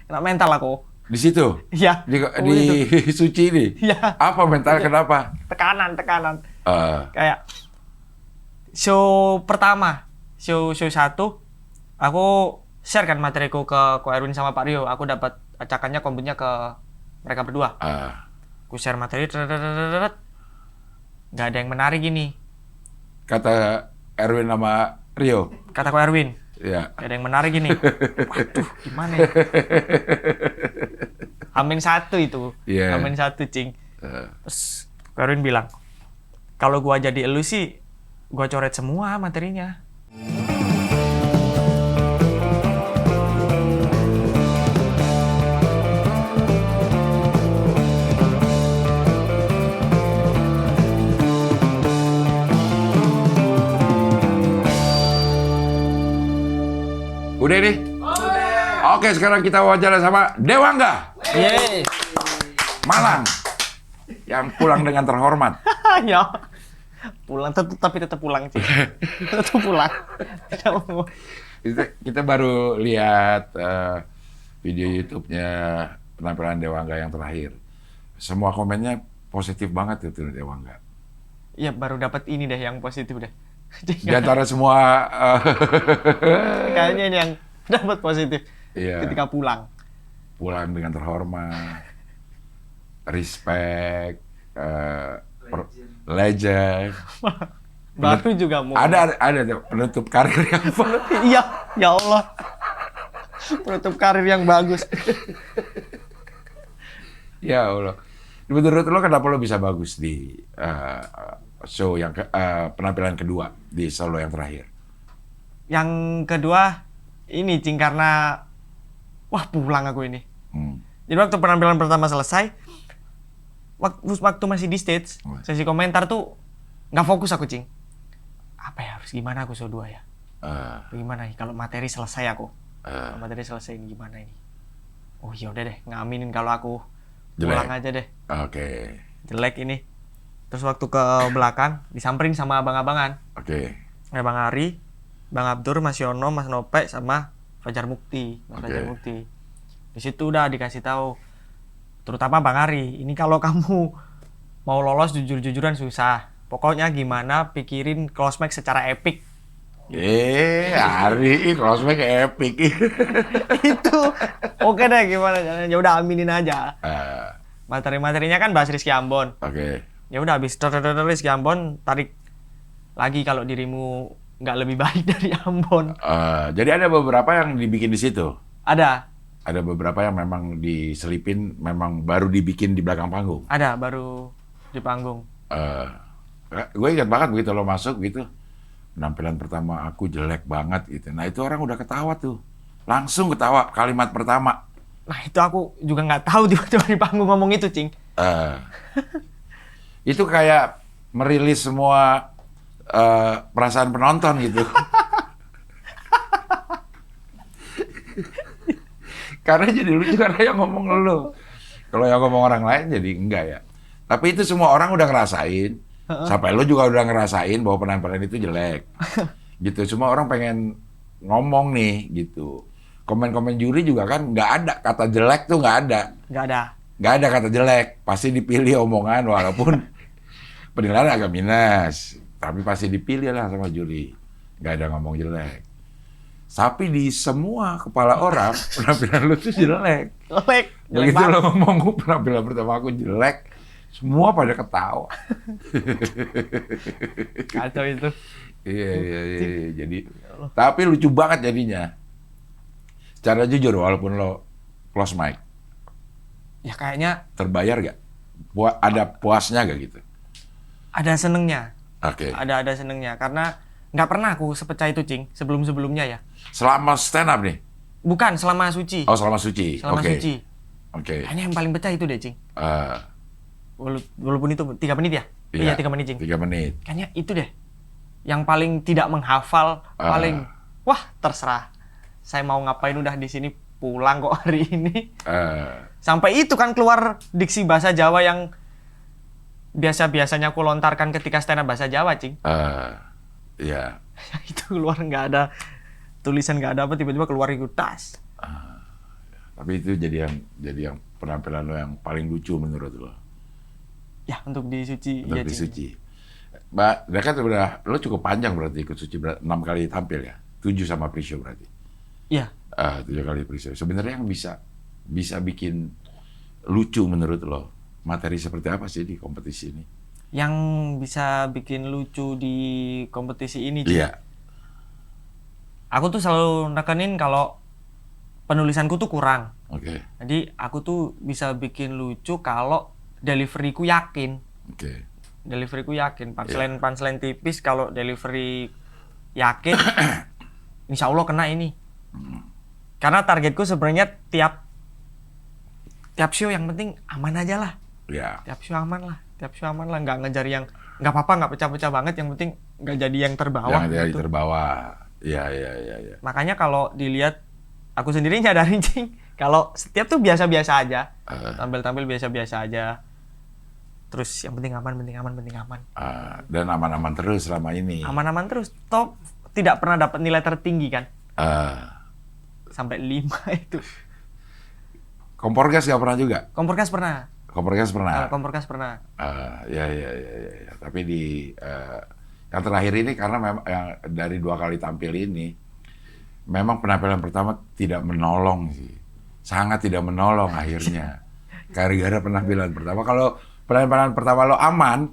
kena mental aku. Di situ? Iya. Di Suci ini? Iya. Apa mental, kenapa? Tekanan. Kayak show pertama, show 1, aku share kan materiku ke Ko Erwin sama Pak Rio. Aku dapat acakannya kombunya ke mereka berdua. Aku share materi, nggak ada yang menarik ini. Kata Erwin sama Rio? Kata Ko Erwin. Iya. Gak ada yang menarik ini. Waduh, gimana ya? Amin 1 itu. Yeah. Amin 1, Cing. Terus Ko Erwin bilang, kalau gua jadi elu sih, gua coret semua materinya. Udah nih? Oke, sekarang kita wawancara sama Dewangga. Yes. Malang. Yang pulang dengan terhormat. Ya. Pulang, tapi tetap pulang, Cing. Tetap pulang. Kita baru lihat video YouTube-nya penampilan Dewangga yang terakhir. Semua komennya positif banget itu Dewangga. Iya, baru dapat ini deh yang positif deh. Di antara semua kayaknya ini yang dapat positif. Iya. Ketika pulang dengan terhormat, respect, legend. baru juga mau Ada penutup karir yang iya, ya Allah, penutup karir yang bagus. Ya Allah. Menurut lo kenapa lo bisa bagus di show yang penampilan kedua di solo yang terakhir? Yang kedua ini, Cing, karena wah, pulang aku ini. Jadi waktu penampilan pertama selesai, waktu masih di stage, sesi komentar tuh nggak fokus aku, Cing. Apa ya, harus gimana aku show 2 ya? Gimana nih kalau materi selesai aku? Kalau materi selesai ini gimana ini? Oh ya udah deh, ngaminin kalau aku pulang aja deh. Oke. Jelek ini. Terus waktu ke belakang disamperin sama abang-abangan. Oke. Bang Ari, Bang Abdur, Mas Yono, Mas Nope, sama Fajar Mukti. Fajar Mukti. Di situ udah dikasih tahu, terutama Bang Ari, ini kalau kamu mau lolos jujur-jujuran susah. Pokoknya gimana pikirin close-mic secara epic. Ari, close-mic epic. Itu oke deh, gimana caranya? Ya udah, aminin aja. Materi-materinya kan bahas Rizky Ambon. Oke. Ya udah, habis Rizky Ambon, tarik lagi kalau dirimu nggak lebih baik dari Ambon. Jadi ada beberapa yang dibikin di situ. Ada Beberapa yang memang diselipin, memang baru dibikin di belakang panggung. Ada baru di panggung. Gue ingat banget begitu lo masuk gitu, penampilan pertama aku jelek banget gitu. Nah itu orang udah ketawa tuh, langsung ketawa kalimat pertama. Nah itu aku juga nggak tahu tiba-tiba di panggung ngomong itu, Cing. Itu kayak merilis semua perasaan penonton gitu. Karena jadi lucu karena yang ngomong lo. Kalau yang ngomong orang lain jadi enggak ya. Tapi itu semua orang udah ngerasain. Sampai lo juga udah ngerasain bahwa penampilan itu jelek. Gitu. Semua orang pengen ngomong nih gitu. Komen-komen juri juga kan nggak ada. Kata jelek tuh nggak ada. Nggak ada kata jelek. Pasti dipilih omongan walaupun penilaian agak minus. Tapi pasti dipilih lah sama juri. Nggak ada ngomong jelek. Tapi di semua kepala orang, penampilan lu tuh jelek. Begitu lo ngomong penampilan pertama aku jelek, semua pada ketawa. Kacau itu. Iya. Jadi, tapi lucu banget jadinya. Secara jujur, walaupun lo close mic. Ya kayaknya. Terbayar gak? Ada puasnya gak gitu? Ada senengnya. Oke. Ada senengnya, karena nggak pernah aku sepecah itu, Cing, sebelum-sebelumnya ya. Selama stand up nih? Bukan, selama Suci. Oh, selama Suci. Suci. Oke. Kayaknya yang paling pecah itu deh, Cing. Walaupun itu 3 menit ya? Iya, 3 menit, Cing. 3 menit. Kayaknya itu deh. Yang paling tidak menghafal, paling wah, terserah. Saya mau ngapain udah di sini, pulang kok hari ini. Sampai itu kan keluar diksi bahasa Jawa yang biasa-biasanya aku lontarkan ketika stand up bahasa Jawa, Cing. Iya. Itu keluar nggak ada tulisan, nggak ada apa, tiba-tiba keluar itu tas. Tapi itu jadi yang penampilan lo yang paling lucu menurut lo. Ya, untuk di Suci. Untuk ya, di Cing. Suci. Mbak, kan udah lo cukup panjang berarti ikut Suci 6 kali tampil ya. 7 sama pre-show berarti. Iya. 7 kali pre-show. Sebenarnya yang bisa bikin lucu menurut lo, materi seperti apa sih di kompetisi ini? Yang bisa bikin lucu di kompetisi ini, Cing. Iya. Aku tuh selalu nekenin kalau penulisanku tuh kurang. Oke. Jadi aku tuh bisa bikin lucu kalau deliveryku yakin. Oke. Deliveryku yakin. Punchline tipis, kalau delivery yakin, insya Allah kena ini. Karena targetku sebenarnya tiap show yang penting aman aja lah. Iya. Tiap show aman lah. Nggak ngejar yang nggak apa-apa, nggak pecah-pecah banget. Yang penting nggak jadi yang terbawah. Yang jadi gitu. terbawa. Iya. Makanya kalau dilihat, aku sendiri nyadarin, Cing, kalau setiap tuh biasa-biasa aja. Tampil-tampil biasa-biasa aja. Terus yang penting aman. Dan aman-aman terus selama ini. Aman-aman terus. Top tidak pernah dapat nilai tertinggi kan. Sampai 5 itu. Kompor gas nggak pernah juga? Kompor gas pernah. Pernah. Kompor gas pernah. Ya. Tapi yang terakhir ini karena memang yang dari 2 kali tampil ini, memang penampilan pertama tidak menolong sih. Sangat tidak menolong akhirnya. Gara-gara penampilan pertama. Kalau penampilan pertama lo aman,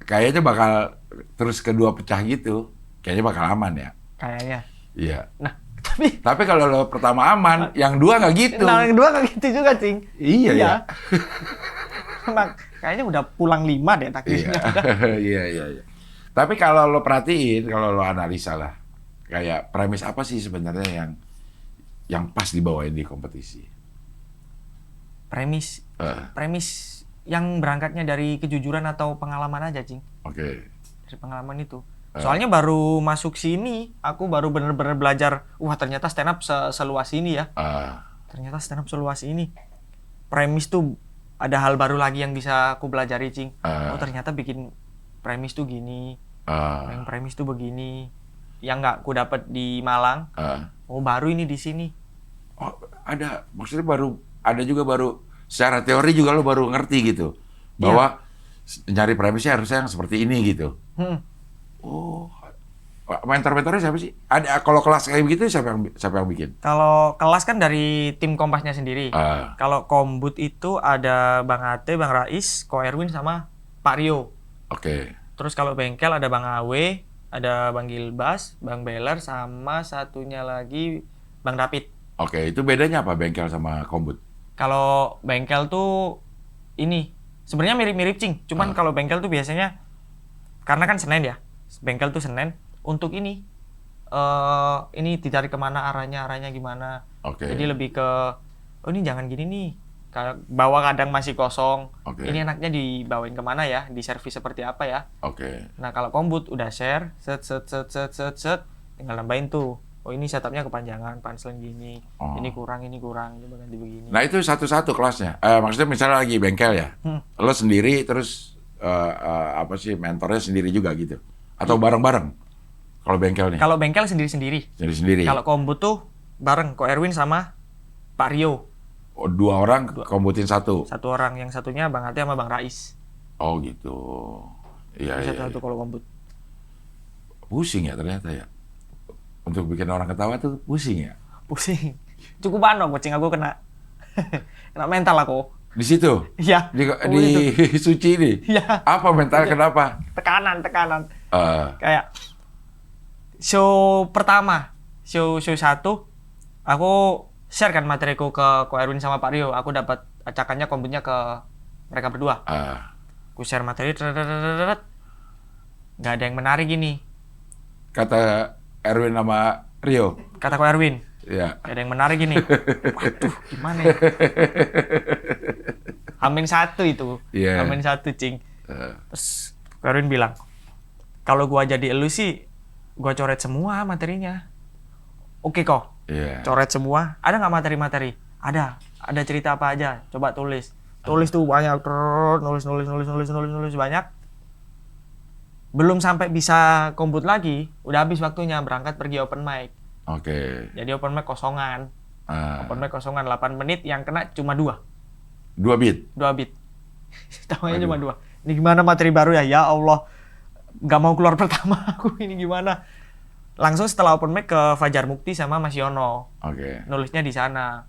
kayaknya bakal terus kedua pecah gitu. Kayaknya bakal aman ya. Kayaknya. Iya. Nah, tapi kalau lo pertama aman, yang dua nggak gitu. Nah, yang kedua nggak gitu juga, Cing. Iya. Ya. Emang kayaknya udah pulang 5 deh takdirnya. Iya. Tapi kalau lo perhatiin, kalau lo analisa lah, kayak premis apa sih sebenarnya yang pas dibawain di kompetisi? Premis yang berangkatnya dari kejujuran atau pengalaman aja, Cing. Oke. Dari pengalaman itu. Soalnya baru masuk sini, aku baru bener-bener belajar, wah ternyata stand up seluas ini ya. Ternyata stand up seluas ini. Premis tuh ada hal baru lagi yang bisa aku pelajari, Cing. Oh ternyata bikin premis tuh gini. Yang premis tuh begini. Yang nggak aku dapat di Malang. Oh baru ini di sini. Oh ada, maksudnya ada juga secara teori juga lo baru ngerti gitu. Bahwa nyari premisnya harusnya yang seperti ini gitu. Oh, mentor-mentornya siapa sih? Ada kalau kelas kayak begitu siapa yang bikin? Kalau kelas kan dari tim Kompasnya sendiri. Kalau Kombut itu ada Bang Ate, Bang Rais, Ko Erwin sama Pak Rio. Oke. Terus kalau bengkel ada Bang Awe, ada Bang Gilbas, Bang Beler, sama satunya lagi Bang David. Oke, itu bedanya apa bengkel sama Kombut? Kalau bengkel tuh ini sebenarnya mirip-mirip, Cing. Cuman kalau bengkel tuh biasanya karena kan Senin ya. Bengkel tuh Senin untuk ini dicari kemana arahnya gimana. Jadi lebih ke ini jangan gini nih, bawa kadang masih kosong. Ini enaknya dibawain kemana ya, di servis seperti apa ya. Nah kalau Kombut udah share set tinggal nambahin tuh, oh ini setupnya kepanjangan, punchline gini, ini kurang coba ganti begini. Nah itu satu-satu kelasnya, maksudnya misalnya lagi bengkel ya, lo sendiri terus mentornya sendiri juga gitu. Atau bareng-bareng kalau bengkel nih? Kalau bengkel sendiri-sendiri. Sendiri-sendiri. Kalau Kombut tuh bareng, Ko Erwin sama Pak Rio. Oh, 2 orang kombutin 1? 1 orang, yang satunya Bang Ate sama Bang Rais. Oh gitu. Iya. Satu-satu kalau Kombut. Pusing ya ternyata ya. Untuk bikin orang ketawa tuh pusing ya? Pusing. Cukup kucing aku kena mental aku. Di situ? Iya. Di Suci ini? Iya. Apa mental kenapa? Tekanan. Kayak show pertama, show 1, aku share kan materiku ke Ko Erwin sama Pak Rio. Aku dapat acakannya Kombutnya ke mereka berdua. Aku share materi, nggak ada yang menarik gini. Kata Erwin sama Rio? Kata Ko Erwin. Iya. Gak ada yang menarik gini. Waduh, gimana ya? Amin 1 itu. Amin 1, Cing. Terus Ko Erwin bilang, kalau gua jadi elu sih, gua coret semua materinya. Oke kok. Coret semua. Ada nggak materi-materi? Ada cerita apa aja? Coba tulis. Tulis tuh banyak, nulis banyak. Belum sampai bisa Kombut lagi, udah habis waktunya berangkat pergi open mic. Jadi open mic kosongan. Open mic kosongan 8 menit, yang kena cuma 2. 2 beat? 2 beat. Tahunya cuma 2. Ini gimana materi baru ya? Ya Allah. Gak mau keluar pertama aku, ini gimana? Langsung setelah open mic ke Fajar Mukti sama Mas Yono. Oke. Nulisnya di sana.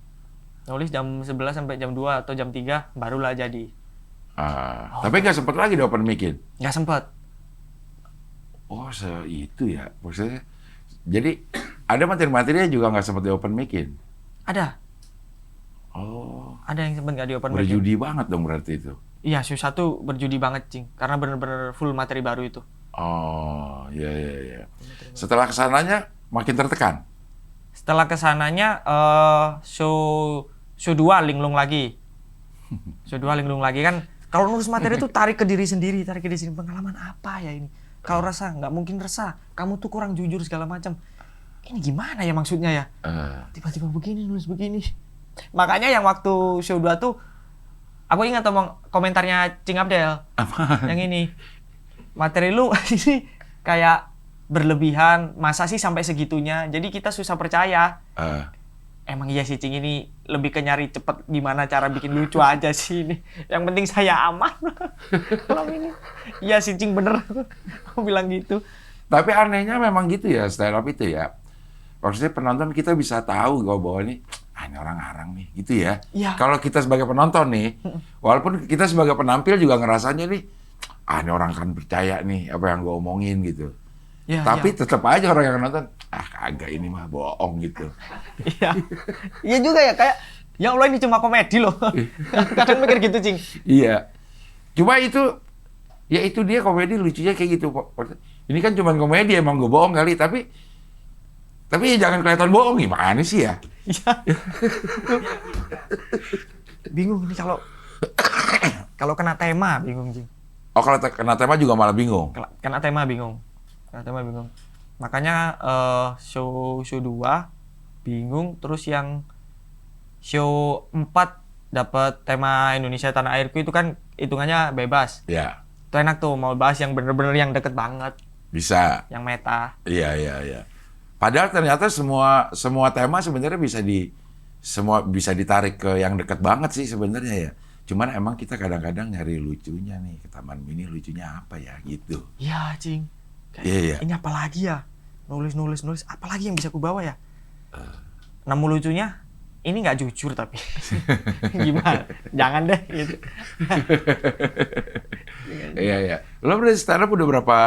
Nulis jam 11 sampai jam 2 atau jam 3 barulah jadi. Tapi nggak sempet lagi di open mic-in? Nggak sempet. Oh, itu ya. Maksudnya, jadi ada materi-materinya juga nggak sempet di open mic-in? Ada. Oh. Ada yang sempet nggak di open mic. Berjudi banget dong berarti itu. Iya, Show 1 berjudi banget, Cing. Karena bener-bener full materi baru itu. Oh, iya. Setelah kesananya makin tertekan? Setelah kesananya, show 2 linglung lagi. Show 2 linglung lagi kan. Kalau nulis materi itu tarik ke diri sendiri. Pengalaman apa ya ini? Kalau resah, nggak mungkin resah. Kamu tuh kurang jujur segala macam. Ini gimana ya maksudnya ya? Tiba-tiba begini, nulis begini. Makanya yang waktu show 2 tuh, aku ingat omong komentarnya Cing Abdel. Apa? Yang ini. Materi lu ini kayak berlebihan, masa sih sampai segitunya? Jadi kita susah percaya. Emang iya sih Cing, ini lebih ke nyari cepet gimana cara bikin lucu aja sih ini. Yang penting saya aman. Kalau ini. Iya sih Cing, bener. Aku bilang gitu. Tapi anehnya memang gitu ya, stand up itu ya. Maksudnya penonton kita bisa tahu bahwa ini orang ngarang nih, gitu ya. Iya. Kalau kita sebagai penonton nih, walaupun kita sebagai penampil juga ngerasanya nih, ini orang akan percaya nih apa yang gue omongin gitu. Ya, Tapi ya. tetap aja orang yang nonton, kagak ini mah bohong gitu. Iya. Iya juga ya, kayak ya Allah ini cuma komedi loh. Kadang mikir gitu, Cing. Iya. Cuma itu, ya itu dia komedi lucunya kayak gitu. Ini kan cuma komedi, emang gue bohong kali, tapi ya jangan kelihatan bohong, gimana sih ya? Iya. Bingung ini kalau kena tema, bingung, Cing. Oh, kalau kena tema juga malah bingung? Kena tema bingung. Makanya show 2 bingung, terus yang show 4 dapat tema Indonesia Tanah Airku itu kan hitungannya bebas. Iya. Itu enak tuh, mau bahas yang bener-bener yang deket banget. Bisa. Yang meta. Iya. Padahal ternyata semua tema sebenarnya bisa ditarik ke yang dekat banget sih sebenarnya ya. Cuman emang kita kadang-kadang nyari lucunya nih, ke Taman Mini lucunya apa ya gitu. Iya, Cing. Iya. Ini apa lagi ya? Nulis, apa lagi yang bisa aku bawa ya? Nemu lucunya, ini nggak jujur tapi. Gimana? Jangan deh gitu. Iya. Lo berarti stand up udah berapa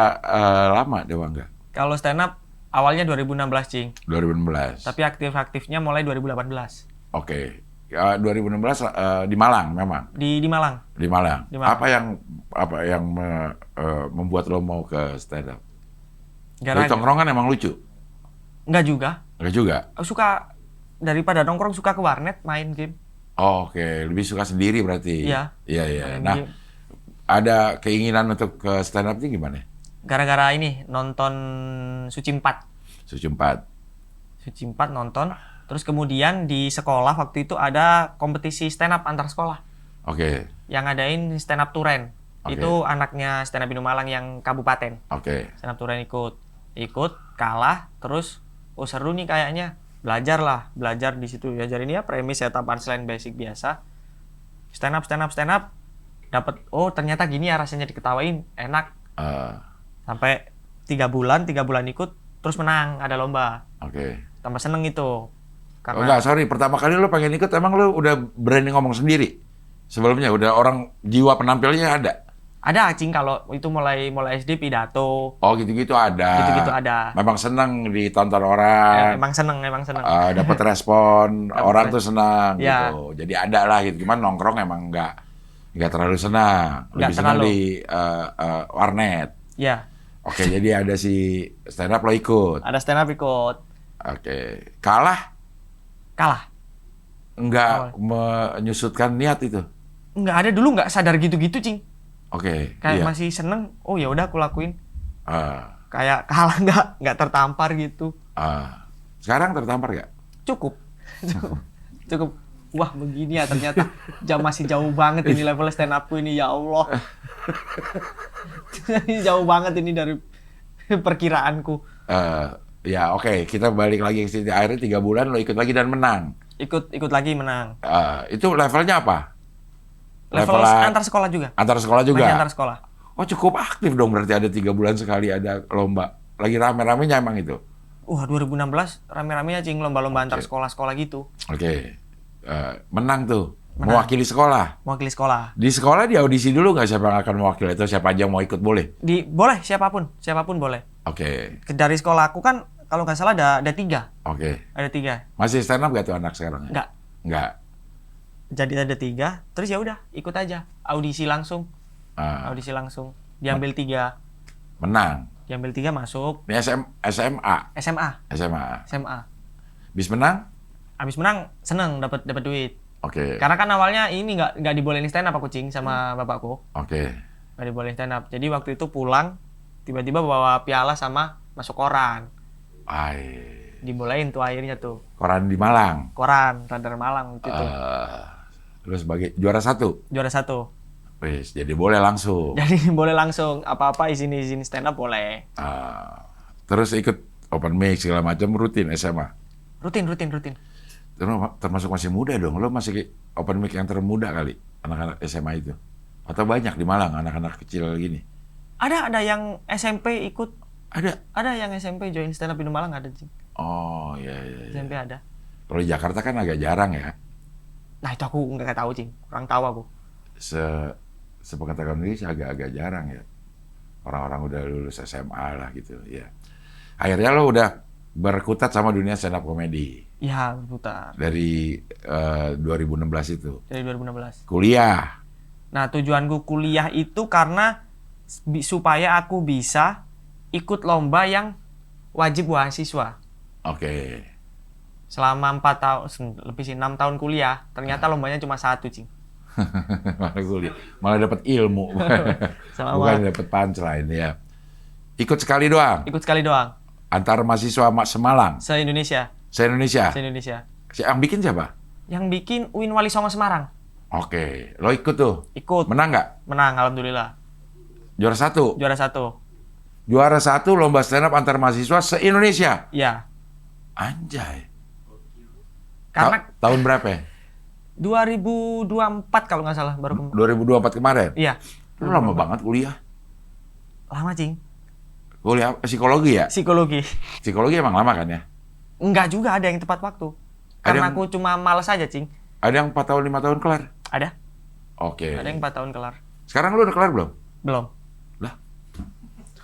lama, Dewangga? Kalau stand up awalnya 2016, Cing. 2016. Tapi aktif-aktifnya mulai 2018. Oke. 2016 di Malang memang. Di Malang. Di Malang. Di Malang. Apa yang membuat lo mau ke stand up? Gara-gara. Tongkrongan emang lucu? Enggak juga. Enggak juga? Aku suka daripada nongkrong, suka ke warnet main game. Oh, oke. Lebih suka sendiri berarti? Iya. Iya. Main Nah, game. ada keinginan untuk ke stand up ini gimana? Gara-gara ini nonton Suci 4 nonton. Terus kemudian di sekolah waktu itu ada kompetisi stand up antar sekolah. Oke. Yang ngadain stand up Turen. Oke. Itu anaknya stand up Indo Malang yang kabupaten. Oke. Stand up Turen ikut kalah, terus seru nih kayaknya. Belajar di situ. Diajarin ya premis, setup, punchline, basic biasa. Stand up. Dapat ternyata gini ya rasanya diketawain, enak. Sampai 3 bulan ikut, terus menang, ada lomba. Oke. Tambah seneng itu. Karena Enggak, sorry. Pertama kali lo pengen ikut, emang lo udah berani ngomong sendiri? Sebelumnya udah orang jiwa penampilnya ada? ada, Cing, kalau itu mulai SD pidato. Oh, gitu-gitu ada. Gitu-gitu ada. Memang seneng ditonton orang. Emang seneng. Dapat respon, orang tuh senang Ya. gitu. Jadi ada lah gitu. Cuman nongkrong emang nggak terlalu senang. Lebih Nggak senang terlalu. di warnet. Ya, Oke, jadi ada si stand up lo ikut. ada stand up ikut. Oke, kalah Kalah. nggak menyusutkan niat itu. Nggak ada, dulu nggak sadar gitu-gitu, Cing. Oke, Kayak iya. masih seneng. Oh ya udah aku lakuin. Ah, Kayak kalah nggak tertampar gitu. sekarang tertampar nggak? Cukup. Wah, begini ya ternyata. Masih jauh banget ini level stand up-ku ini, ya Allah. Ini jauh banget ini dari perkiraanku. Ya oke, kita balik lagi ke sini. Akhirnya 3 bulan lo ikut lagi dan menang. Ikut lagi menang. Itu levelnya apa? Level antar sekolah juga. Antar sekolah juga? Main antar sekolah. Oh cukup aktif dong, berarti ada 3 bulan sekali ada lomba. Lagi rame-ramenya emang itu? 2016 rame-ramenya Cing, lomba-lomba antar sekolah-sekolah gitu. Oke. Menang tuh. Mewakili sekolah. Mewakili sekolah. Di sekolah di audisi dulu nggak siapa yang akan mewakili, atau siapa aja yang mau ikut boleh? Boleh, siapapun boleh. Oke. Dari sekolah aku kan kalau nggak salah ada 3. Oke. Ada 3. Masih stand up gak tuh anak sekarang? Nggak. Jadi ada 3, terus ya udah ikut aja. Audisi langsung. Audisi langsung. Diambil 3. Menang. Diambil 3 masuk. Ini SMA. SMA. Bis menang? Abis menang seneng dapat duit. Oke. Karena kan awalnya ini nggak dibolehin stand up aku Cing sama bapakku. Oke. Nggak dibolehin stand up. Jadi waktu itu pulang tiba-tiba bawa piala sama masuk koran. Dibolehin tuh akhirnya tuh. Koran di Malang. Koran Radar Malang waktu itu. Terus sebagai juara 1. Juara 1. Wis, jadi boleh langsung. Jadi boleh langsung apa-apa izin stand up boleh. Terus ikut open mic segala macam rutin SMA. Rutin. Termasuk masih muda dong. Lo masih open mic yang termuda kali anak-anak SMA itu. Atau banyak di Malang anak-anak kecil gini. Ada yang SMP ikut. Ada yang SMP join stand up di Malang ada, Cing. Oh, iya. SMP ada. Kalau di Jakarta kan agak jarang ya. Nah, itu aku nggak tahu, Cing. Kurang tahu aku. Sepengetahuan ini agak jarang ya. Orang-orang udah lulus SMA lah gitu, ya. Akhirnya lo udah berkutat sama dunia stand up comedy. Iya, berputar. Dari 2016 itu. Dari 2016. Kuliah. Nah, tujuanku kuliah itu karena supaya aku bisa ikut lomba yang wajib mahasiswa. Oke. Selama 4 tahun, lebih sih 6 tahun kuliah, ternyata lombanya cuma 1, Cing. Malah dapat ilmu. Bukan dapat punchline ya. Ikut sekali doang. Antar mahasiswa Semalang. Se-Indonesia. Se-Indonesia. Yang bikin siapa? Yang bikin Uin Wali Songo Semarang. Oke, lo ikut tuh. Ikut. Menang nggak? Menang, alhamdulillah. Juara 1. Juara 1 lomba stand up antar mahasiswa se-Indonesia. Iya. Anjay. Karena tahun berapa ya? 2024 kalau nggak salah baru 2024 kemarin? Iya. Lu lama banget kuliah. Lama, Cing. Kuliah psikologi ya? Psikologi emang lama kan ya? Enggak juga, ada yang tepat waktu. Karena aku cuma males aja, Cing. Ada yang 4 tahun, 5 tahun kelar? Ada. Oke. Ada yang 4 tahun kelar. Sekarang lu udah kelar belum? Belum. Lah?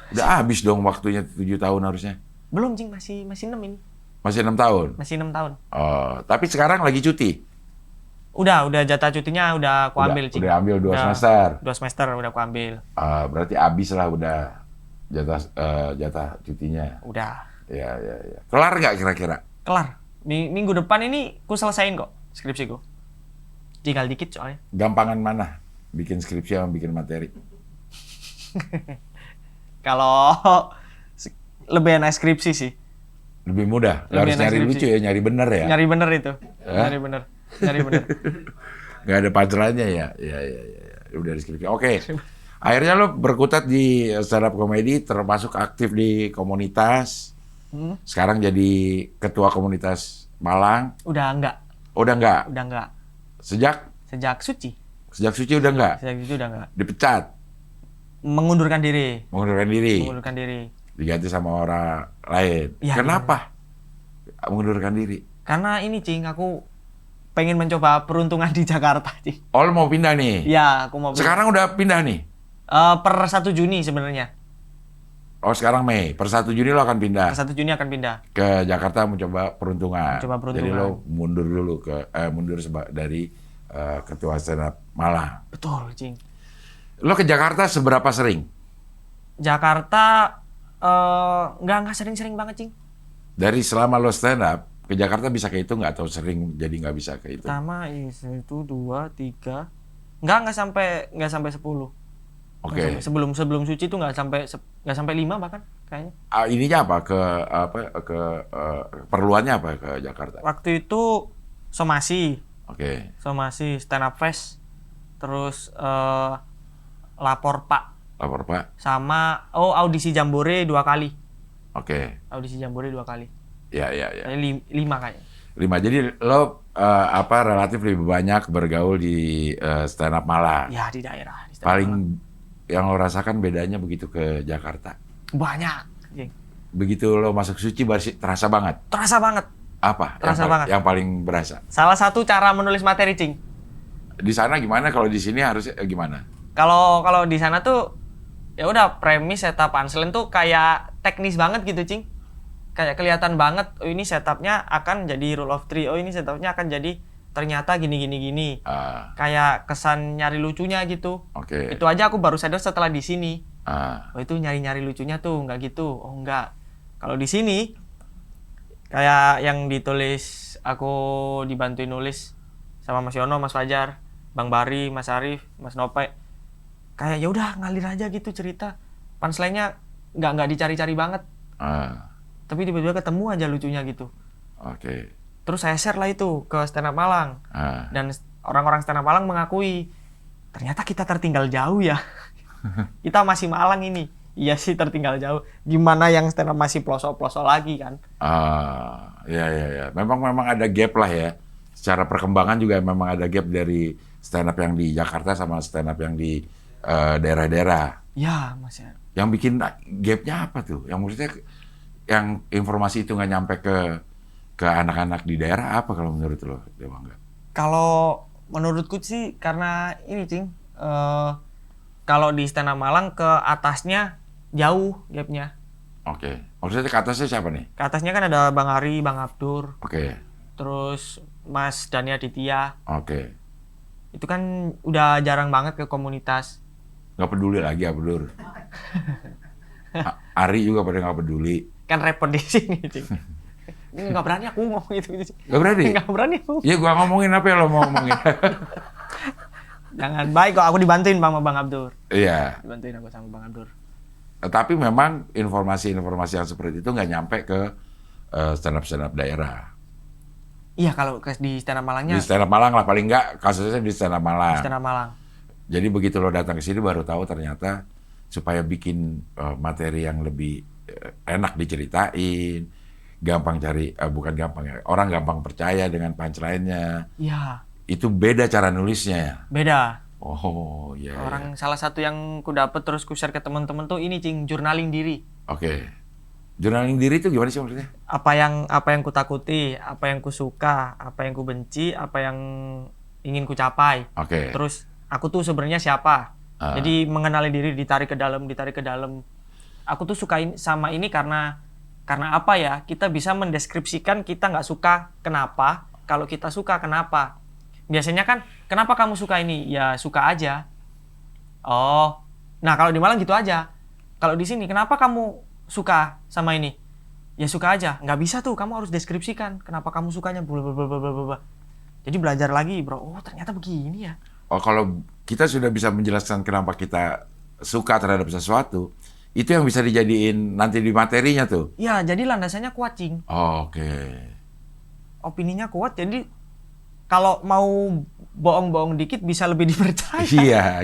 Udah habis dong waktunya 7 tahun harusnya. Belum, Cing. Masih 6 ini. Masih 6 tahun? Masih 6 tahun. Oh, tapi sekarang lagi cuti? Udah jatah cutinya udah aku ambil, Cing. Udah ambil 2 semester? 2 semester udah aku ambil. Berarti habis lah udah jatah cutinya? Udah. Ya. Kelar nggak kira-kira? Kelar. Minggu depan ini ku selesain kok skripsiku. Tinggal dikit soalnya. Gampangan mana? Bikin skripsi sama bikin materi? Kalau lebih enak skripsi sih. Lebih mudah? Harus nyari skripsi. Lucu ya, nyari bener ya? Nyari bener itu. Nyari bener. Gak ada punchline-nya ya? Ya. Udah deskripsi. Oke. Akhirnya lo berkutat di stand up comedy, termasuk aktif di komunitas. Sekarang jadi ketua komunitas Malang. Udah enggak. Udah enggak? Udah enggak. Sejak Suci. Sejak Suci udah enggak? Sejak Suci udah enggak. Dipecat? Mengundurkan diri. Mengundurkan diri. Diganti sama orang lain. Ya, kenapa? Mengundurkan diri? Karena ini, Cing, aku pengen mencoba peruntungan di Jakarta, Cing. Oh, lo mau pindah nih? Iya, aku mau pindah. Sekarang udah pindah nih? Per 1 Juni sebenarnya. Oh, sekarang Mei. Per 1 Juni lo akan pindah? Per 1 Juni akan pindah. Ke Jakarta mencoba peruntungan. Jadi lo mundur dulu dari ketua stand up Malang. Betul, Cing. Lo ke Jakarta seberapa sering? Jakarta nggak sering-sering banget, Cing. Dari selama lo stand up ke Jakarta bisa kehitung nggak, atau sering jadi nggak bisa kehitung? Pertama itu 2, 3, nggak sampai 10. Oke. Sebelum Suci itu nggak sampai 5 bahkan kayaknya. Ininya apa perluannya apa ke Jakarta? Waktu itu somasi. Oke. Somasi, stand up fest, terus lapor Pak. Sama audisi Jambore 2 kali. Oke. Audisi Jambore 2 kali. Ya. 5 kayaknya. Jadi lo relatif lebih banyak bergaul di stand up Malang. Ya di daerah. Di stand up Paling Malang. yang lo rasakan bedanya begitu ke Jakarta. Banyak, Cing. Begitu lo masuk Suci terasa banget. Terasa banget. Apa Terasa banget. yang paling berasa? Salah satu cara menulis materi, Cing. Di sana gimana? Kalau di sini harus gimana? Kalau di sana tuh ya udah premis setup punchline tuh kayak teknis banget gitu, Cing. Kayak kelihatan banget, oh ini setupnya akan jadi rule of three, oh ini setupnya akan jadi ternyata gini. Kayak kesan nyari lucunya gitu. Oke. Itu aja aku baru sadar setelah di sini. Ah. Oh itu nyari lucunya tuh, nggak gitu. Oh enggak. Kalau di sini kayak yang ditulis aku dibantuin nulis sama Mas Yono, Mas Fajar, Bang Bari, Mas Arif, Mas Nope. Kayak ya udah ngalir aja gitu cerita. Punchline-nya nggak dicari-cari banget. Tapi tiba-tiba ketemu aja lucunya gitu. Oke. Terus saya share lah itu ke stand up Malang. Dan orang-orang stand up Malang mengakui ternyata kita tertinggal jauh ya. Kita masih Malang ini. Iya sih tertinggal jauh. Gimana yang stand up masih pelosok-pelosok lagi kan? Ya. Memang ada gap lah ya. Secara perkembangan juga memang ada gap dari stand up yang di Jakarta sama stand up yang di daerah-daerah. Ya, Mas ya. Yang bikin gapnya apa tuh? Yang maksudnya yang informasi itu nggak nyampe ke anak-anak di daerah apa kalau menurut lo, Dewangga? Kalau menurutku sih karena ini, Cing. Kalau di stand up Malang ke atasnya jauh gapnya. Oke. Maksudnya ke atasnya siapa nih? Ke atasnya kan ada Bang Ari, Bang Abdur. Oke. Terus Mas Dani Aditya. Oke. Itu kan udah jarang banget ke komunitas. Nggak peduli lagi Abdur. Ari juga pada nggak peduli. Kan repot di sini, Cing. Ini nggak berani aku ngomong gitu. Nggak berani? Nggak berani aku. Iya, gua ngomongin apa yang lo mau ngomongin. Jangan, baik kok aku dibantuin sama Bang Abdur. Iya. Dibantuin aku sama Bang Abdur. Tapi memang informasi-informasi yang seperti itu nggak nyampe ke stand up daerah. Iya, kalau di stand up Malangnya. Di stand up Malang lah, paling nggak kasusnya di stand up Malang. Di stand up Malang. Jadi begitu lo datang ke sini baru tahu ternyata supaya bikin materi yang lebih enak diceritain, gampang cari, bukan gampang ya, orang gampang percaya dengan punchline-nya. Iya. Itu beda cara nulisnya ya? Beda. Oh, iya. Orang salah satu yang ku dapet terus ku share ke teman-teman tuh ini, Cing, journaling diri. Oke. Journaling diri itu gimana sih maksudnya? Apa yang ku takuti, apa yang ku suka, apa yang ku benci, apa yang ingin ku capai. Oke. Terus aku tuh sebenarnya siapa? Jadi mengenali diri, ditarik ke dalam. Aku tuh suka sama ini karena apa ya? Kita bisa mendeskripsikan kita nggak suka kenapa. Kalau kita suka kenapa? Biasanya kan kenapa kamu suka ini? Ya suka aja. Oh, nah kalau di Malang gitu aja. Kalau di sini kenapa kamu suka sama ini? Ya suka aja. Nggak bisa tuh. Kamu harus deskripsikan kenapa kamu sukanya. Blablabla. Jadi belajar lagi, bro. Oh ternyata begini ya. Oh, kalau kita sudah bisa menjelaskan kenapa kita suka terhadap sesuatu, itu yang bisa dijadiin nanti di materinya tuh? Ya, jadi landasannya kuat, Cing. Oh, oke. Opininya kuat, jadi kalau mau bohong-bohong dikit bisa lebih dipercaya.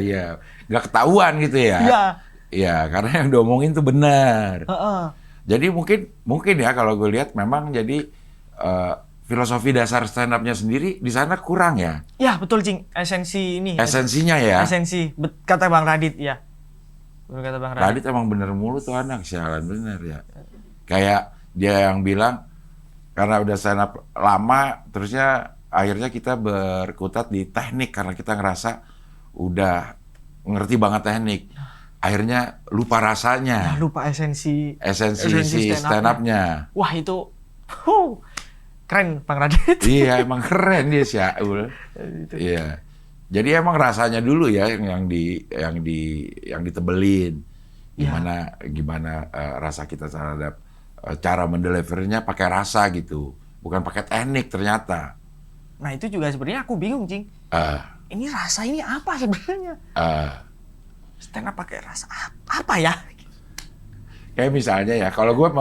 Iya. Nggak ketahuan gitu ya? Iya. Iya, karena yang diomongin tuh benar. Heeh. Jadi mungkin ya kalau gue lihat memang jadi filosofi dasar stand up-nya sendiri di sana kurang ya? Ya, betul, Cing. Esensi ini. Esensinya ya? Esensi. Kata Bang Radit, ya. Betul kata Bang Radit. Radit emang bener mulu tuh anak, sialan bener ya. Kayak dia yang bilang, karena udah stand up lama, terusnya akhirnya kita berkutat di teknik, karena kita ngerasa udah ngerti banget teknik. Akhirnya lupa rasanya. Lupa esensi si stand up-nya. Wah, itu keren Bang Radit. Iya, emang keren dia Syaul. Iya. Jadi emang rasanya dulu ya yang ditebelin. Gimana rasa kita terhadap cara mendelivernya pakai rasa gitu. Bukan pakai teknik ternyata. Nah, itu juga sebenarnya aku bingung, Cing. Ini rasa ini apa sebenarnya? Stand up pakai rasa apa ya? Kayak misalnya ya, kalau gue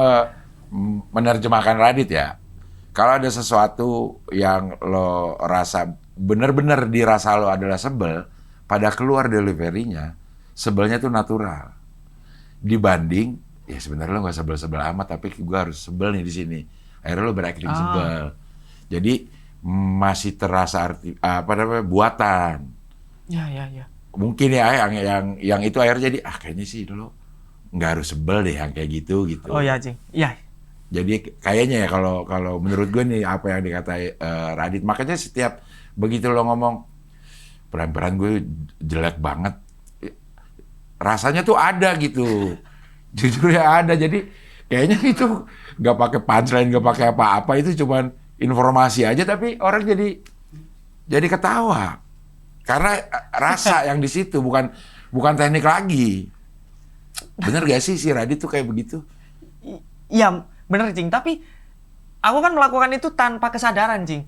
menerjemahkan Radit ya, kalau ada sesuatu yang lo rasa benar-benar dirasa lo adalah sebel, pada keluar deliverynya, sebelnya tuh natural. Dibanding, ya sebenarnya lo nggak sebel-sebel amat, tapi gue harus sebel nih di sini. Akhirnya lo berakting sebel. Jadi masih terasa buatan. Ya. Mungkin ya yang itu akhirnya jadi kayaknya sih lo nggak harus sebel deh yang kayak gitu. Oh ya, Cing. Iya. Jadi kayaknya ya kalau menurut gue nih apa yang dikatai Radit, makanya setiap begitu lo ngomong peran-peran gue jelek banget, rasanya tuh ada gitu, jujur ya ada. Jadi kayaknya itu nggak pakai punchline, nggak pakai apa-apa, itu cuman informasi aja, tapi orang jadi ketawa karena rasa yang di situ, bukan teknik lagi. Bener gak sih si Radit tuh kayak begitu? Iya, bener, Cing. Tapi aku kan melakukan itu tanpa kesadaran, Cing.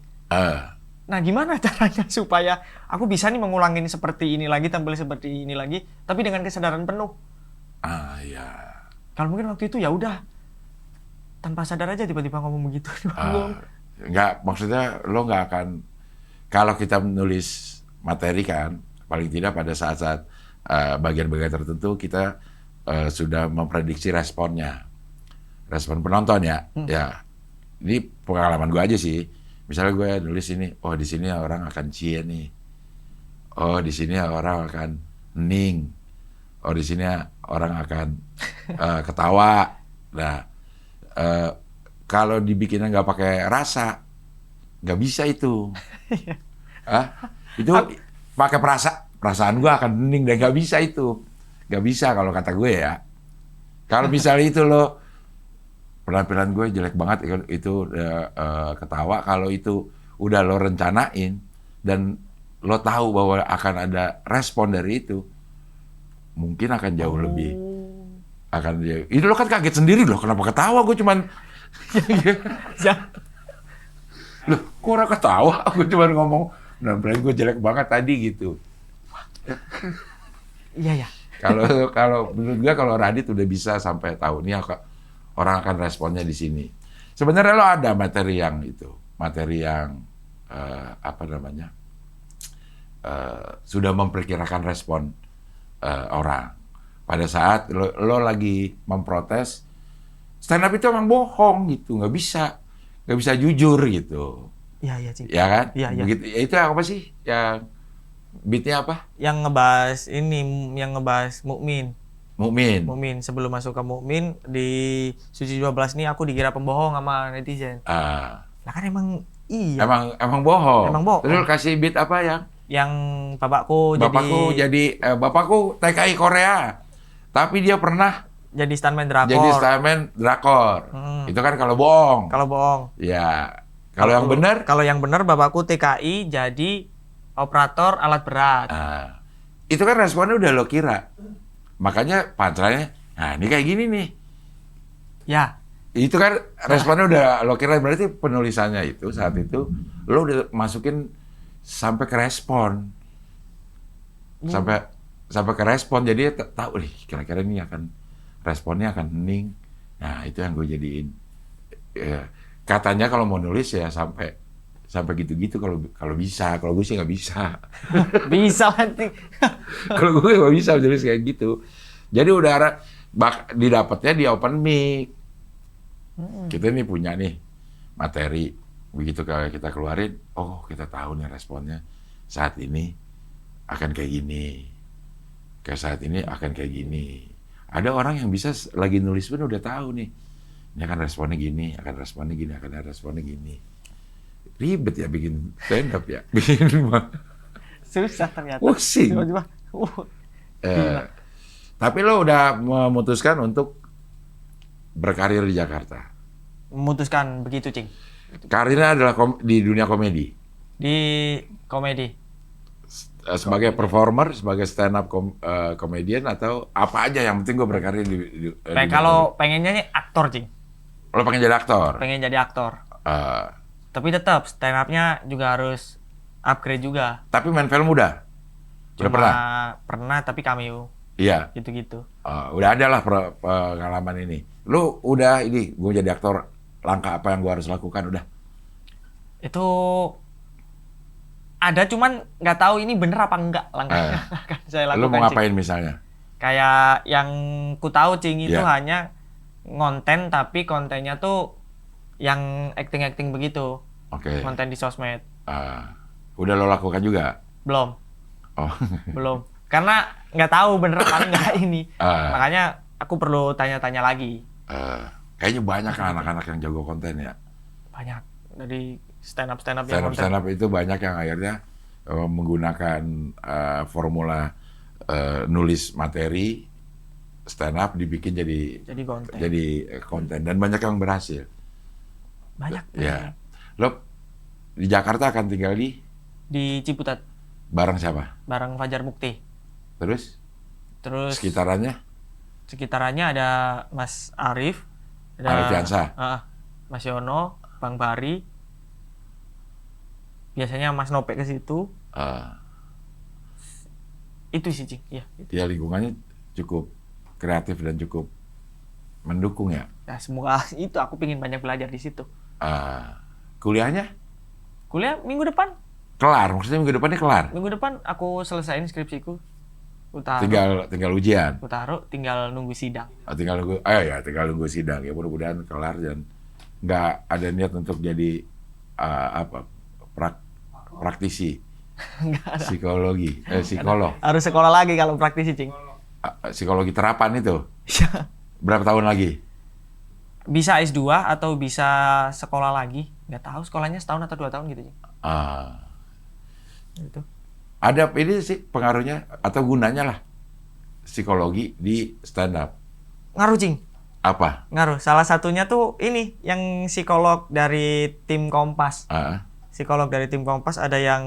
Nah, gimana caranya supaya aku bisa nih mengulangi seperti ini lagi, tampil seperti ini lagi, tapi dengan kesadaran penuh? Ya. Kalau mungkin waktu itu ya udah tanpa sadar aja tiba-tiba ngomong begitu. Nggak, maksudnya lo nggak akan, kalau kita menulis materi kan, paling tidak pada saat-saat bagian-bagian tertentu kita sudah memprediksi responnya, respon penonton ya. Ya, ini pengalaman gue aja sih. Misalnya gue nulis ini, oh di sini orang akan cie nih, oh di sini orang akan hening, oh di sini orang akan ketawa. Nah, kalau dibikinnya nggak pakai rasa, nggak bisa itu. Itu pakai perasaan gue akan hening, dan nggak bisa itu, nggak bisa kalau kata gue ya. Kalau misalnya itu lo penampilan gue jelek banget itu ketawa, kalau itu udah lo rencanain dan lo tahu bahwa akan ada respon dari itu, mungkin akan jauh lebih itu lo kan kaget sendiri loh, kenapa ketawa, gue cuman loh kok orang ketawa, gue cuman ngomong penampilan gue jelek banget tadi gitu. Iya. Kalau menurut gue, kalau Radit udah bisa sampai tahu nih orang akan responnya di sini. Sebenarnya lo ada materi yang sudah memperkirakan respon orang. Pada saat lo lagi memprotes, stand up itu emang bohong gitu, nggak bisa jujur gitu. Iya, Cing. Ya kan? Iya. Begitu, itu apa sih? Yang beatnya apa? Yang ngebahas Mukmin. Sebelum masuk ke Mukmin, di Suci 12 nih aku dikira pembohong sama netizen. Nah kan emang iya. Emang bohong. Emang bohong. Terus kasih beat apa yang bapakku TKI Korea. Tapi dia pernah jadi stuntman drakor. Itu kan kalau bohong. Kalau bohong. Ya. Kalau yang benar? Kalau yang benar bapakku TKI jadi operator alat berat. Itu kan responnya udah lo kira. Makanya punchline-nya, nah ini kayak gini nih. Ya. Itu kan responnya udah lo kira, berarti penulisannya itu saat itu lo udah masukin sampai ke respon. Sampai ke respon, jadi tahu nih kira-kira ini responnya akan hening. Nah, itu yang gue jadiin. Ya, katanya kalau mau nulis ya sampai gitu-gitu kalau bisa. Kalau gue sih nggak bisa. Bisa nanti. Kalau gue nggak bisa nulis kayak gitu. Jadi udah didapatnya di open mic. Kita nih punya nih materi, begitu kalau kita keluarin, oh kita tahu nih responnya saat ini akan kayak gini, kayak saat ini akan kayak gini. Ada orang yang bisa lagi nulis pun udah tahu nih, ini akan responnya gini, akan responnya gini, akan responnya gini. Ribet ya bikin stand up ya, susah ternyata. Pusing. Tapi lo udah memutuskan untuk berkarir di Jakarta. Memutuskan begitu, Cing. Karirnya adalah di dunia komedi. Di komedi. Sebagai performer, sebagai stand up komedian, atau apa aja yang penting gue berkarir di kalau pengennya nih aktor, Cing. Lo pengen jadi aktor? Pengen jadi aktor. Tapi tetap stand up-nya juga harus upgrade juga. Tapi main film udah pernah? Pernah, tapi cameo. Iya. Gitu-gitu. Udah ada lah pengalaman ini. Lu udah gue jadi aktor, langkah apa yang gue harus lakukan udah? Itu ada, cuman nggak tahu ini bener apa enggak langkahnya akan saya lakukan. Lu mau ngapain misalnya? Kayak yang ku tahu, Cing, itu Yeah. hanya ngonten, tapi kontennya tuh yang acting begitu. Oke. konten di sosmed. Udah lo lakukan juga? Belum. Oh. Belum. Karena nggak tahu bener apa nggak ini. Ah. Makanya aku perlu tanya-tanya lagi. Kayaknya banyak kan anak-anak yang jago konten ya. Banyak dari stand up yang Stand up itu banyak yang akhirnya menggunakan formula nulis materi stand up dibikin jadi konten dan banyak yang berhasil. Banyak. Ya. Lo di Jakarta akan tinggal di Ciputat. Bareng siapa? Bareng Fajar Mukti. Terus sekitarannya ada Mas Arif, ada Arif Yansa, Mas Yono, Bang Bari. Biasanya Mas Nope ke situ. Itu sih, Cing. Iya. Ya lingkungannya cukup kreatif dan cukup mendukung ya. Nah, semoga itu aku pengen banyak belajar di situ. Kuliahnya? Kuliah minggu depan. Kelar, maksudnya minggu depannya kelar? Minggu depan aku selesaiin skripsiku. Tinggal ujian? Tinggal nunggu sidang. Tinggal nunggu sidang. Ya mudah-mudahan kelar dan nggak ada niat untuk jadi praktisi psikologi, psikolog. Harus sekolah lagi kalau praktisi, Cing. Psikologi terapan itu? Iya. Berapa tahun lagi? Bisa S2 atau bisa sekolah lagi. Nggak tahu sekolahnya setahun atau 2 tahun gitu, Cing. Gitu. Ada ini sih pengaruhnya atau gunanya lah psikologi di stand up. Ngaruh, Cing. Apa? Ngaruh. Salah satunya tuh ini yang psikolog dari tim Kompas. Psikolog dari tim Kompas ada yang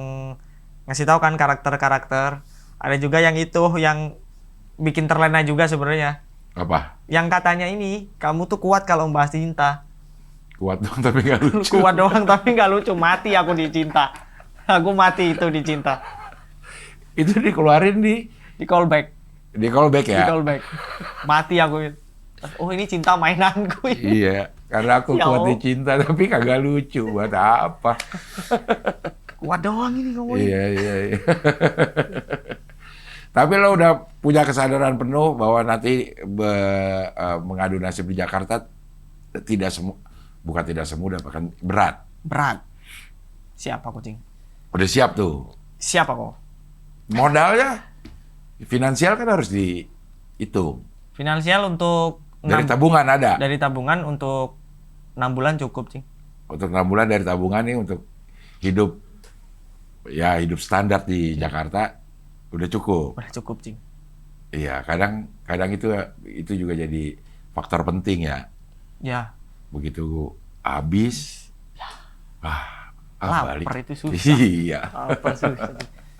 ngasih tahu kan karakter-karakter. Ada juga yang itu yang bikin terlena juga sebenarnya. Apa? Yang katanya ini, kamu tuh kuat kalau membahas cinta. Kuat doang tapi nggak lucu. Kuat doang tapi nggak lucu. Mati aku di cinta. Aku mati itu di cinta. Itu dikeluarin di callback. Di callback ya? Di callback. Mati aku. Oh ini cinta mainanku. Iya, karena aku kuat di cinta tapi kagak lucu. Buat apa? Kuat doang ini ngomongin. Iya. Tapi lo udah punya kesadaran penuh bahwa nanti mengadu nasib di Jakarta bukan tidak semudah, bahkan berat. Berat. Siap aku, Cing. Udah siap tuh. Siap aku. Modalnya, finansial kan harus dihitung. Finansial untuk dari tabungan ada. Dari tabungan untuk 6 bulan cukup, Cing. Untuk 6 bulan dari tabungan nih untuk hidup standar di Jakarta udah cukup. Udah cukup, Cing. Iya, kadang itu juga jadi faktor penting ya. Ya. Begitu habis, lapar balik. Itu susah. Iya. Lapar susah.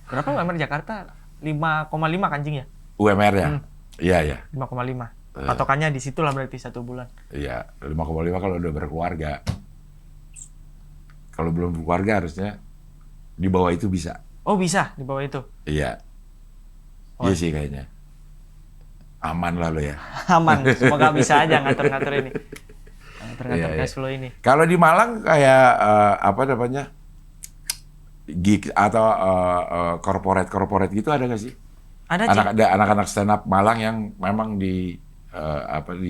Berapa UMR Jakarta? 5,5 kan, Cing ya? UMR-nya? Iya. 5,5. Patokannya di situ lah berarti 1 bulan. Iya, 5,5 kalau udah berkeluarga. Kalau belum berkeluarga harusnya di bawah itu bisa. Oh bisa, di bawah itu? Iya. Iya sih kayaknya. Aman lah lo ya. Aman, semoga bisa aja ngatur-ngatur ini. Ngatur-ngatur cash flow ini. Kalau di Malang kayak gig atau corporate gitu ada nggak sih? Ada anak-anak stand up Malang yang memang di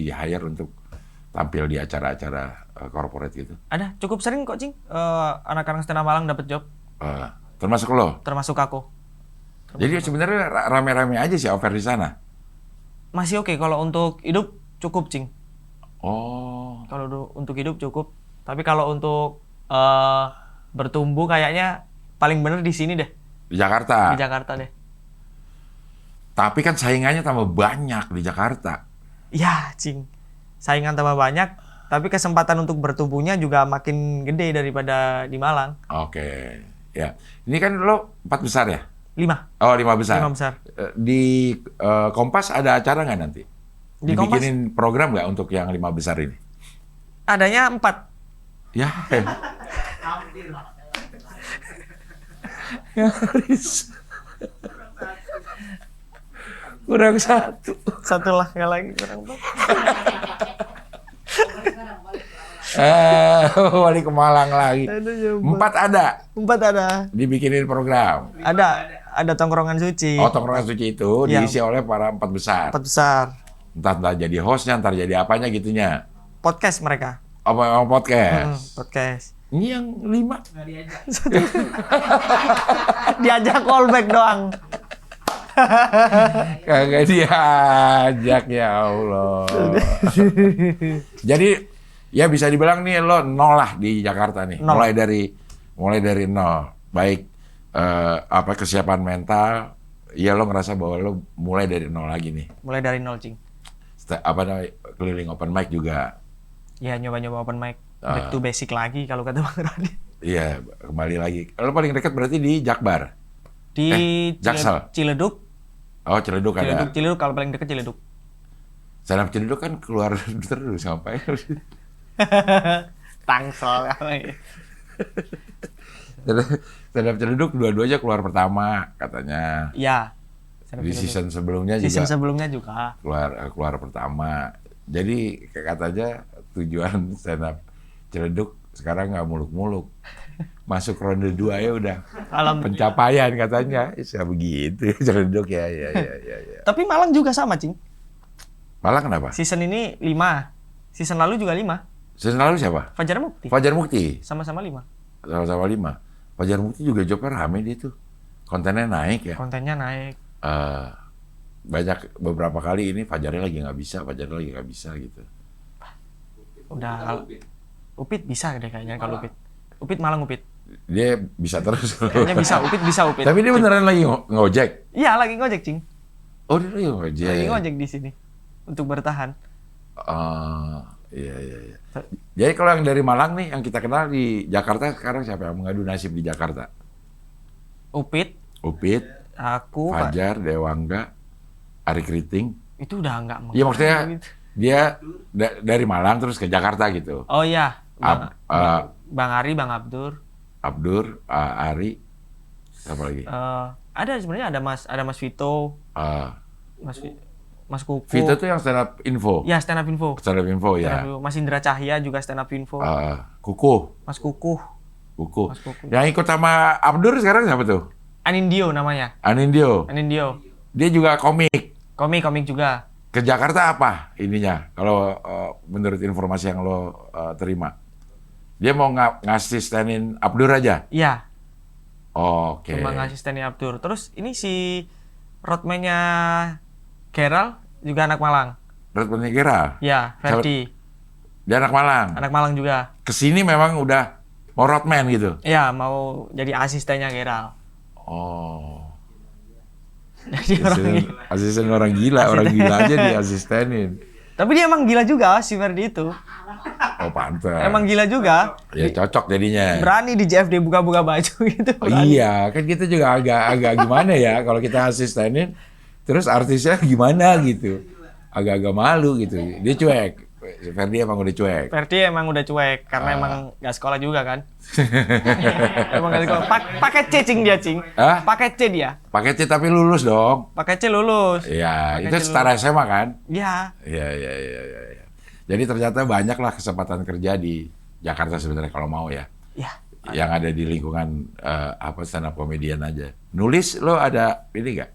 hire untuk tampil di acara-acara corporate gitu. Ada, cukup sering kok, Cing. Anak-anak stand up Malang dapat job. Termasuk lo? Termasuk aku. Jadi sebenarnya rame-rame aja sih offer di sana. Masih oke kalau untuk hidup cukup, Cing. Oh. Kalau untuk hidup cukup. Tapi kalau untuk bertumbuh kayaknya paling bener di sini deh. Di Jakarta. Di Jakarta deh. Tapi kan saingannya tambah banyak di Jakarta. Ya, Cing. Saingan tambah banyak, tapi kesempatan untuk bertumbuhnya juga makin gede daripada di Malang. Oke. Ya. Ini kan lo 4 besar ya? 5. Oh, 5 besar. 5 besar. Di Kompas ada acara nggak nanti? Kompas? Dibikinin program nggak untuk yang 5 besar ini? Adanya 4. Ya. Nyaris. Kurang 1. Satu lah, nggak lagi kurang 4. Balik ke Malang lagi. 4 ada? 4 ada. Dibikinin program? Ada tongkrongan suci. Oh, tongkrongan suci itu diisi oleh para 4 besar? 4 besar. Entah jadi hostnya, entar jadi apanya gitunya? Podcast mereka. Apa podcast? Podcast. Ini yang 5. Diajak callback doang. Kagak diajak, ya Allah. Jadi ya bisa dibilang nih lo 0 lah di Jakarta nih. 0. Mulai dari 0. Baik kesiapan mental, ya lo ngerasa bahwa lo mulai dari 0 lagi nih. Mulai dari 0, Cing. Keliling open mic juga. Ya, nyoba-nyoba open mic. Back to basic lagi kalau kata Bang Radit. Iya, kembali lagi. Lo paling dekat berarti di Jakbar? Di Jaksel? Ciledug. Oh, Ciledug ada. Ciledug kalau paling dekat Ciledug. Stand up Ciledug kan keluar terus, ngapain? Tangsel. Stand up Ciledug dua-duanya keluar pertama katanya. Iya. Di season sebelumnya juga. Keluar pertama. Jadi katanya tujuan stand up Ciledug sekarang nggak muluk-muluk. Masuk ronde 2 ya udah pencapaian katanya. Ya begitu Ciledug ya. Tapi Malang juga sama, Cing. Malang kenapa? Season ini 5. Season lalu juga 5. Season lalu siapa? Fajar Mukti. Fajar Mukti. Sama-sama 5. Sama-sama 5. Fajar Mukti juga jobnya rame dia tuh. Kontennya naik ya. Kontennya naik. Banyak beberapa kali ini Fajarnya lagi nggak bisa gitu. Udah Upit bisa deh kayaknya kalau Upit. Upit Malang Upit. Dia bisa terus. Kayaknya bisa Upit. Tapi dia beneran lagi ngojek? Iya, lagi ngojek, Cing. Oh, dia lagi ngojek. Lagi ngojek di sini untuk bertahan. Iya. Jadi kalau yang dari Malang nih, yang kita kenal di Jakarta sekarang siapa yang mengadu nasib di Jakarta? Upit, aku, Fajar, Dewangga, Ari Kriting. Itu udah enggak mau. Iya, maksudnya dia dari Malang terus ke Jakarta gitu. Oh iya, Bang Ari, Bang Abdur, Ari, siapa lagi? ada sebenarnya ada Mas Vito, Mas Kuku. Vito tuh yang stand up info. Ya, stand up info. Ya. Mas Indra Cahya juga stand up info. Kuku. Mas Kuku. Yang ikut sama Abdur sekarang siapa tuh? Anindio namanya. Anindio. Dia juga komik juga. Ke Jakarta apa ininya? Kalau menurut informasi yang lo terima, dia mau ngasih stand-in Abdur aja? Iya. Oke. Cuma ngasih stand-in Abdur. Terus ini si roadman-nya Geral juga anak Malang. Roadman-nya Geral? Iya, Ferdi. Dia anak Malang? Anak Malang juga. Kesini memang udah mau roadman gitu? Iya, mau jadi asistennya Geral. Oh. Jadi asisten orang gila aja diasistenin. Tapi dia emang gila juga si Ferdi itu. Oh, pantas. Emang gila juga. Ya cocok jadinya. Berani di JFD buka-buka baju gitu. Iya, kan kita juga agak gimana ya kalau kita asistenin, terus artisnya gimana gitu. Agak-agak malu gitu. Dia cuek. Ferdi emang udah cuek. Karena emang nggak sekolah juga kan. Emang nggak sekolah. Pakai C, Cing, dia, Cing. Hah? Pakai C dia. Pakai C tapi lulus dong. Pakai C lulus. Iya, itu setara SMA kan? Iya. Iya. Jadi ternyata banyak lah kesempatan kerja di Jakarta sebenarnya kalau mau ya. Iya. Yang ada di lingkungan stand up comedian aja. Nulis lo ada ini nggak?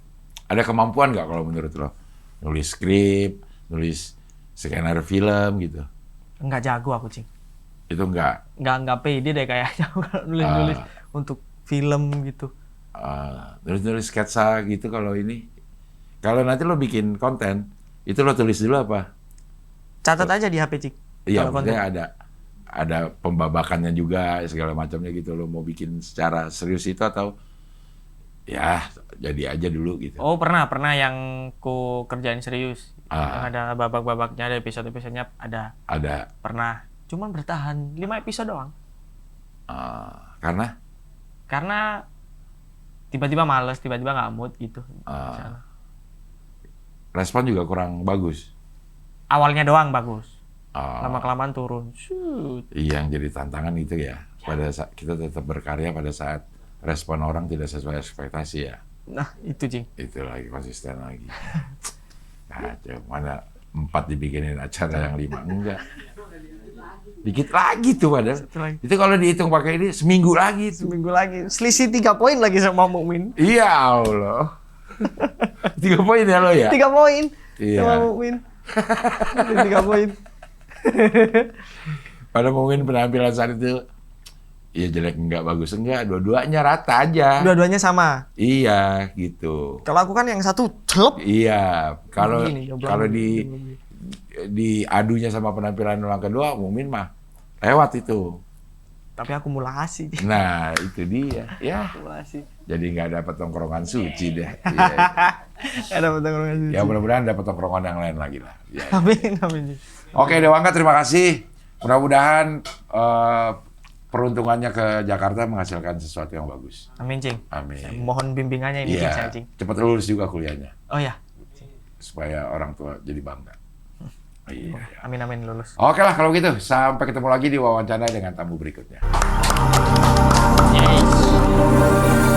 Ada kemampuan nggak kalau menurut lo? Nulis skrip, nulis skenario film gitu. Enggak jago aku, Cing. Itu enggak Enggak pede deh kayaknya kalau nulis untuk film gitu. Nulis sketsa gitu kalau ini. Kalau nanti lo bikin konten, itu lo tulis dulu apa? Catat aja di HP, Cing. Iya, maksudnya ada pembabakannya juga segala macamnya gitu. Lo mau bikin secara serius itu atau ya jadi aja dulu gitu. Oh, pernah yang ku kerjain serius. Yang ada babak-babaknya, ada episode-episodenya ada. Pernah. Cuman bertahan 5 episode doang. Karena tiba-tiba males, tiba-tiba nggak mood gitu. Respon juga kurang bagus. Awalnya doang bagus. Lama-kelamaan turun. Shoot. Iya, yang jadi tantangan itu ya. Pada saat kita tetap berkarya pada saat respon orang tidak sesuai ekspektasi ya. Nah, itu, Cing. Itu lagi konsisten lagi. Kacau, mana 4 dibikinin acara yang 5 enggak. Dikit lagi tuh padahal. Itu kalau dihitung pakai ini seminggu lagi. Selisih 3 poin lagi sama Mukmin. Iya Allah. 3 poin ya lo ya? 3 poin. Iya. Sama Mukmin. 3 poin. Pada Mukmin penampilan saat itu Iya jelek enggak, bagus enggak, dua-duanya rata aja. Dua-duanya sama. Iya, gitu. Kalau aku kan yang satu celep. Iya, kalau Begini, jomblang. kalau diadunya sama penampilan orang kedua, Mumin mah lewat itu. Tapi akumulasi. Nah, itu dia. Ya, Akumulasi. jadi nggak dapat tongkrongan suci deh. Iya. Ada tongkrongan Ya mudah-mudahan dapat tongkrongan yang lain lagi lah. Ya. Amin, amin. Oke, Dewangga, terima kasih. Mudah-mudahan peruntungannya ke Jakarta menghasilkan sesuatu yang bagus. Amin, Cing. Amin. Mohon bimbingannya ini, Cing, saya, Iya, Cing. cepat lulus juga kuliahnya. Oh ya. Supaya orang tua jadi bangga. Iya. Amin, amin, lulus. Oke lah kalau gitu. Sampai ketemu lagi di wawancara dengan tamu berikutnya. Yes.